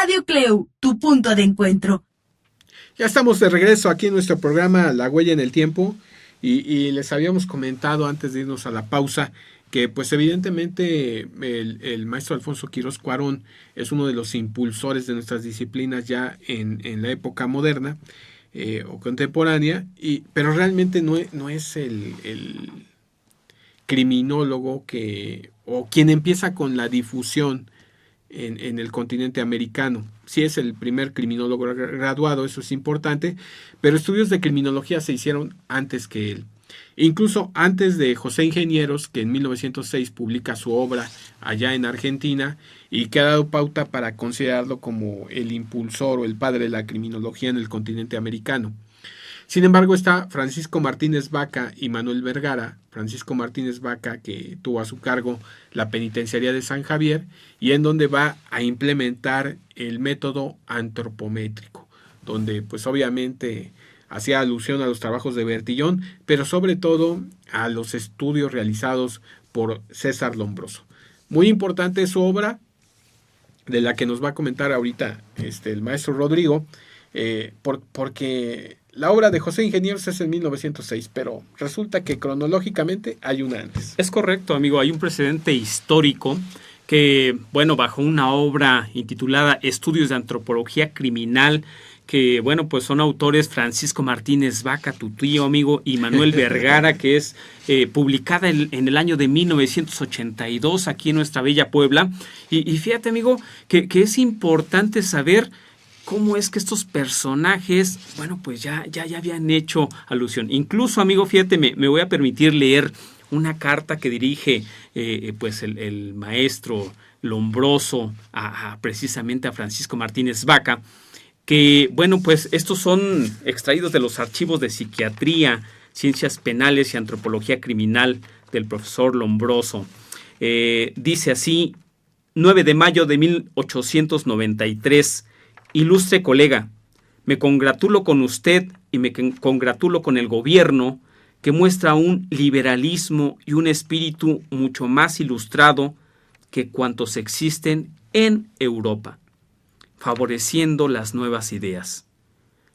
Radio CLEU, tu punto de encuentro. Ya estamos de regreso aquí en nuestro programa La Huella en el Tiempo y les habíamos comentado antes de irnos a la pausa que pues evidentemente el maestro Alfonso Quirós Cuarón es uno de los impulsores de nuestras disciplinas ya en la época moderna o contemporánea, pero realmente no es el criminólogo o quien empieza con la difusión en el continente americano. Sí es el primer criminólogo graduado, eso es importante, pero estudios de criminología se hicieron antes que él. Incluso antes de José Ingenieros, que en 1906 publica su obra allá en Argentina y que ha dado pauta para considerarlo como el impulsor o el padre de la criminología en el continente americano. Sin embargo, está Francisco Martínez Vaca y Manuel Vergara. Francisco Martínez Vaca, que tuvo a su cargo la penitenciaría de San Javier y en donde va a implementar el método antropométrico, donde pues obviamente hacía alusión a los trabajos de Bertillón, pero sobre todo a los estudios realizados por César Lombroso. Muy importante su obra, de la que nos va a comentar ahorita el maestro Rodrigo, porque la obra de José Ingenieros es en 1906, pero resulta que cronológicamente hay una antes. Es correcto, amigo, hay un precedente histórico que, bueno, bajo una obra intitulada Estudios de Antropología Criminal, que, bueno, pues son autores Francisco Martínez Vaca, tu tío, amigo, y Manuel Vergara, que es publicada en el año de 1982 aquí en nuestra bella Puebla. Y fíjate, amigo, que es importante saber cómo es que estos personajes, bueno, pues ya habían hecho alusión. Incluso, amigo, fíjate, me voy a permitir leer una carta que dirige pues el maestro Lombroso precisamente a Francisco Martínez Vaca, que, bueno, pues estos son extraídos de los archivos de psiquiatría, ciencias penales y antropología criminal del profesor Lombroso. Dice así: 9 de mayo de 1893. Ilustre colega, me congratulo con usted y me congratulo con el gobierno que muestra un liberalismo y un espíritu mucho más ilustrado que cuantos existen en Europa, favoreciendo las nuevas ideas.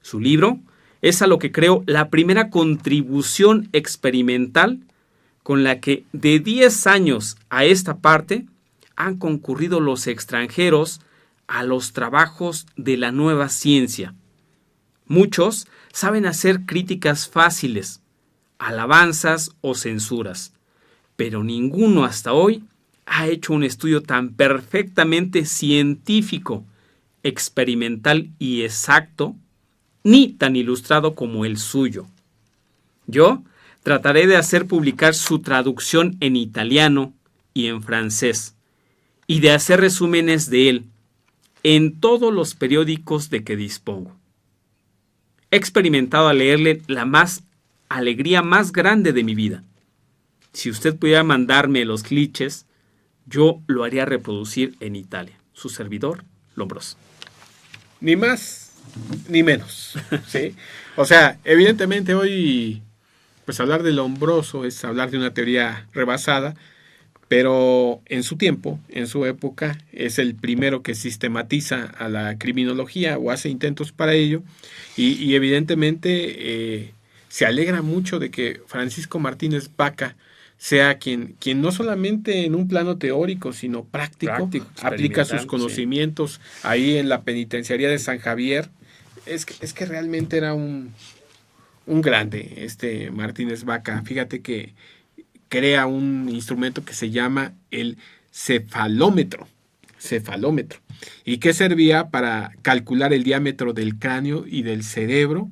Su libro es, a lo que creo, la primera contribución experimental con la que de 10 años a esta parte han concurrido los extranjeros a los trabajos de la nueva ciencia. Muchos saben hacer críticas fáciles, alabanzas o censuras, pero ninguno hasta hoy ha hecho un estudio tan perfectamente científico, experimental y exacto, ni tan ilustrado como el suyo. Yo trataré de hacer publicar su traducción en italiano y en francés, y de hacer resúmenes de él en todos los periódicos de que dispongo. He experimentado al leerle la alegría más grande de mi vida. Si usted pudiera mandarme los clichés, yo lo haría reproducir en Italia. Su servidor, Lombroso. Ni más ni menos, ¿sí? O sea, evidentemente hoy, pues hablar de Lombroso es hablar de una teoría rebasada, pero en su tiempo, en su época, es el primero que sistematiza a la criminología o hace intentos para ello, y evidentemente se alegra mucho de que Francisco Martínez Vaca sea quien no solamente en un plano teórico, sino práctico aplica sus conocimientos ahí en la penitenciaría de San Javier. Es que realmente era un grande Martínez Vaca. Fíjate que crea un instrumento que se llama el cefalómetro, y que servía para calcular el diámetro del cráneo y del cerebro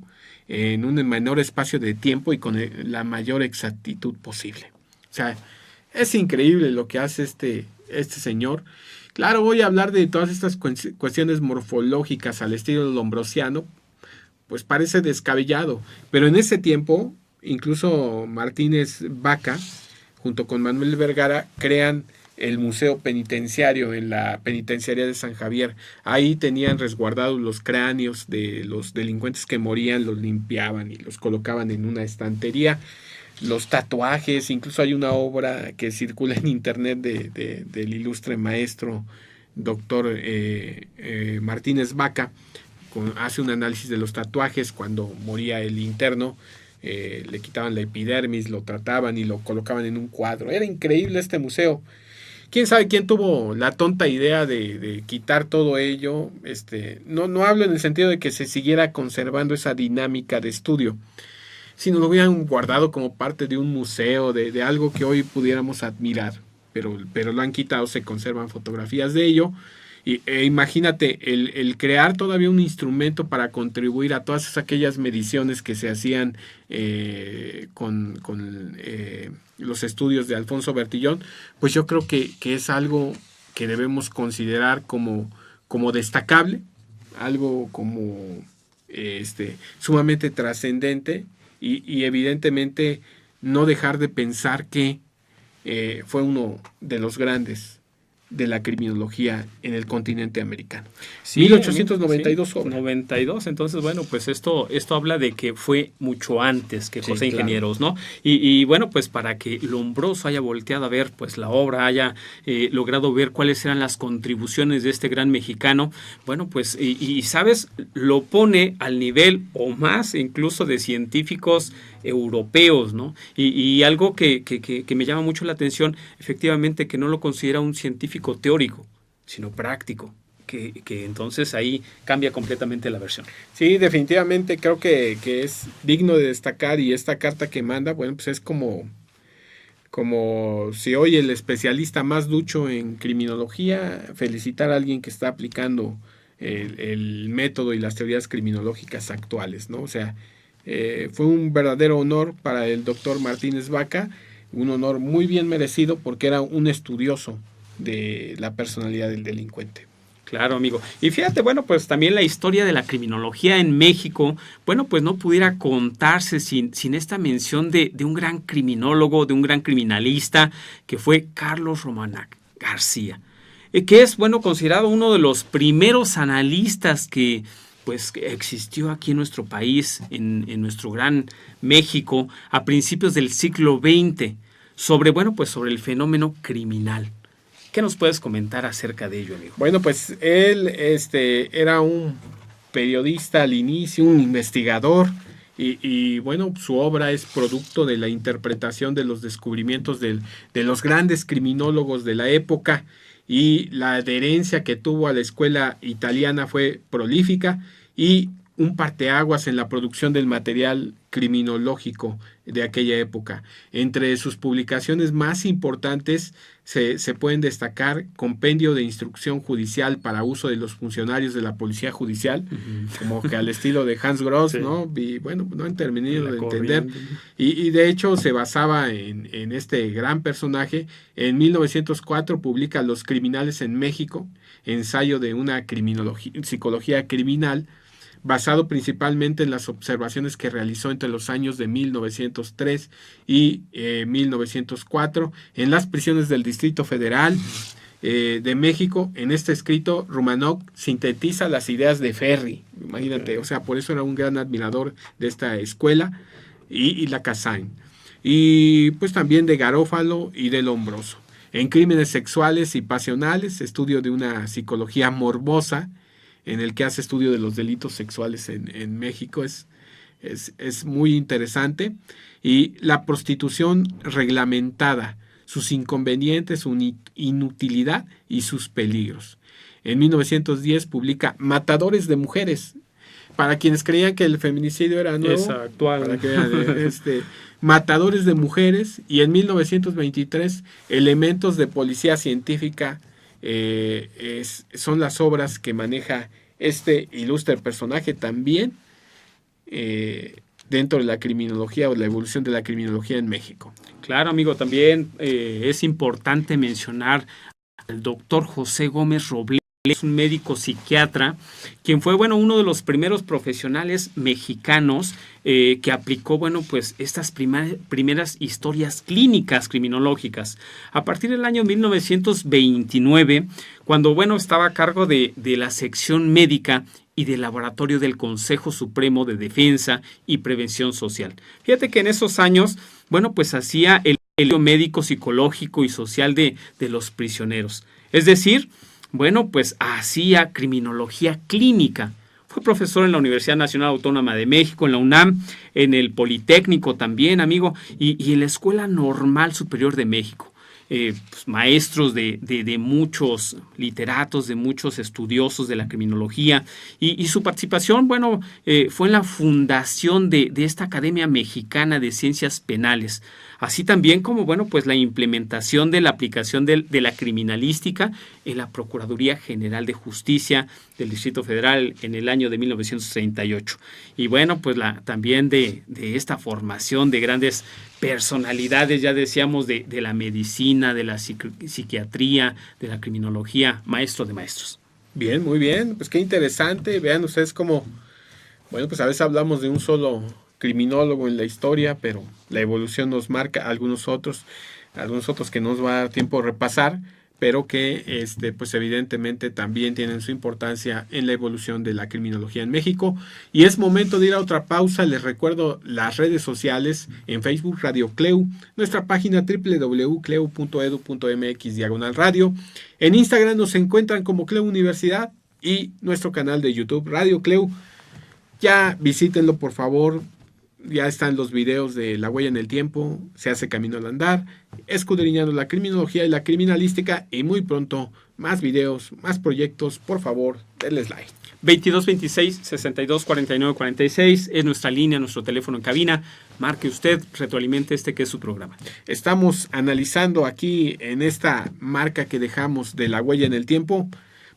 en un menor espacio de tiempo y con la mayor exactitud posible. O sea, es increíble lo que hace este señor. Claro, voy a hablar de todas estas cuestiones morfológicas al estilo lombrosiano, pues parece descabellado, pero en ese tiempo, incluso Martínez Vaca, junto con Manuel Vergara, crean el Museo Penitenciario en la Penitenciaría de San Javier. Ahí tenían resguardados los cráneos de los delincuentes que morían, los limpiaban y los colocaban en una estantería. Los tatuajes, incluso hay una obra que circula en internet del ilustre maestro doctor Martínez Vaca, hace un análisis de los tatuajes cuando moría el interno. Le quitaban la epidermis, lo trataban y lo colocaban en un cuadro. Era increíble este museo. ¿Quién sabe quién tuvo la tonta idea de quitar todo ello? No hablo en el sentido de que se siguiera conservando esa dinámica de estudio, sino lo hubieran guardado como parte de un museo, de algo que hoy pudiéramos admirar. Pero lo han quitado, se conservan fotografías de ello. Imagínate el crear todavía un instrumento para contribuir a todas aquellas mediciones que se hacían con los estudios de Alfonso Bertillón, pues yo creo que es algo que debemos considerar como destacable, algo como sumamente trascendente y evidentemente no dejar de pensar que fue uno de los grandes de la criminología en el continente americano. Sí, 1892 sí, 92, entonces bueno, pues esto habla de que fue mucho antes que José Ingenieros, ¿no? Y bueno, pues para que Lombroso haya volteado a ver pues la obra, haya logrado ver cuáles eran las contribuciones de este gran mexicano, bueno, pues y sabes, lo pone al nivel o más incluso de científicos europeos, ¿no? Y algo que me llama mucho la atención, efectivamente, que no lo considera un científico teórico, sino práctico, que entonces ahí cambia completamente la versión. Sí, definitivamente creo que es digno de destacar, y esta carta que manda, bueno, pues es como si hoy el especialista más ducho en criminología felicitar a alguien que está aplicando el método y las teorías criminológicas actuales, ¿no? O sea, fue un verdadero honor para el doctor Martínez Vaca, un honor muy bien merecido porque era un estudioso de la personalidad del delincuente. Claro, amigo. Y fíjate, bueno, pues también la historia de la criminología en México, bueno, pues no pudiera contarse sin esta mención de un gran criminólogo, de un gran criminalista, que fue Carlos Romanac García, que es, bueno, considerado uno de los primeros analistas que pues existió aquí en nuestro país, en nuestro gran México, a principios del siglo XX, sobre el fenómeno criminal. ¿Qué nos puedes comentar acerca de ello, amigo? Bueno, pues él era un periodista al inicio, un investigador, y bueno, su obra es producto de la interpretación de los descubrimientos de los grandes criminólogos de la época, y la adherencia que tuvo a la escuela italiana fue prolífica y un parteaguas en la producción del material criminológico de aquella época. Entre sus publicaciones más importantes se pueden destacar Compendio de Instrucción Judicial para uso de los funcionarios de la Policía Judicial, como que al estilo de Hans Gross, sí. ¿No? Y bueno, no han terminado de entender. Y de hecho se basaba en este gran personaje. En 1904 publica Los Criminales en México, ensayo de una psicología criminal, basado principalmente en las observaciones que realizó entre los años de 1903 y 1904 en las prisiones del Distrito Federal de México. En este escrito, Romanoc sintetiza las ideas de Ferri, imagínate, o sea, por eso era un gran admirador de esta escuela, y la Cassagne, y pues también de Garófalo y de Lombroso. En Crímenes Sexuales y Pasionales, estudio de una psicología morbosa, en el que hace estudio de los delitos sexuales en México, es muy interesante. Y La prostitución reglamentada, sus inconvenientes, su inutilidad y sus peligros. En 1910 publica Matadores de Mujeres. Para quienes creían que el feminicidio era nuevo, es actual. Para que vean, Matadores de Mujeres. Y en 1923 Elementos de Policía Científica. Son las obras que maneja este ilustre personaje también dentro de la criminología o la evolución de la criminología en México. Claro, amigo, también es importante mencionar al doctor José Gómez Robledo. Es un médico psiquiatra, quien fue, uno de los primeros profesionales mexicanos que aplicó, estas primeras historias clínicas criminológicas. A partir del año 1929, cuando, estaba a cargo de la sección médica y del laboratorio del Consejo Supremo de Defensa y Prevención Social. Fíjate que en esos años, hacía el médico psicológico y social de los prisioneros. Es decir, bueno, pues hacía criminología clínica. Fue profesor en la Universidad Nacional Autónoma de México, en la UNAM, en el Politécnico también, amigo, y en la Escuela Normal Superior de México. Pues, maestros de muchos literatos, de muchos estudiosos de la criminología, y su participación, bueno, fue en la fundación de esta Academia Mexicana de Ciencias Penales, así también como, bueno, pues la implementación de la aplicación de la criminalística en la Procuraduría General de Justicia del Distrito Federal en el año de 1938. Y bueno, pues también de esta formación de grandes personalidades, ya decíamos, de la medicina, de la psiquiatría, de la criminología, maestro de maestros. Bien, muy bien, pues qué interesante. Vean ustedes cómo, bueno, pues a veces hablamos de un solo criminólogo en la historia, pero la evolución nos marca algunos otros que nos va a dar tiempo de repasar, pero que pues evidentemente también tienen su importancia en la evolución de la criminología en México. Y es momento de ir a otra pausa. Les recuerdo las redes sociales: en Facebook, Radio CLEU, nuestra página www.cleu.edu.mx/radio. En Instagram nos encuentran como CLEU Universidad, y nuestro canal de YouTube, Radio CLEU. Ya visítenlo, por favor. Ya están los videos de La Huella en el Tiempo, Se hace camino al andar, escudriñando la criminología y la criminalística, y muy pronto más videos, más proyectos. Por favor, denles like. 2226-624946 es nuestra línea, nuestro teléfono en cabina. Marque usted, retroalimente que es su programa. Estamos analizando aquí en esta marca que dejamos de La Huella en el Tiempo.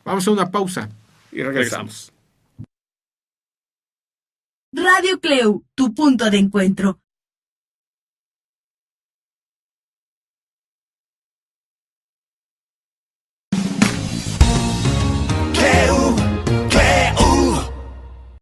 Vamos a una pausa y regresamos. Radio CLEU, tu punto de encuentro.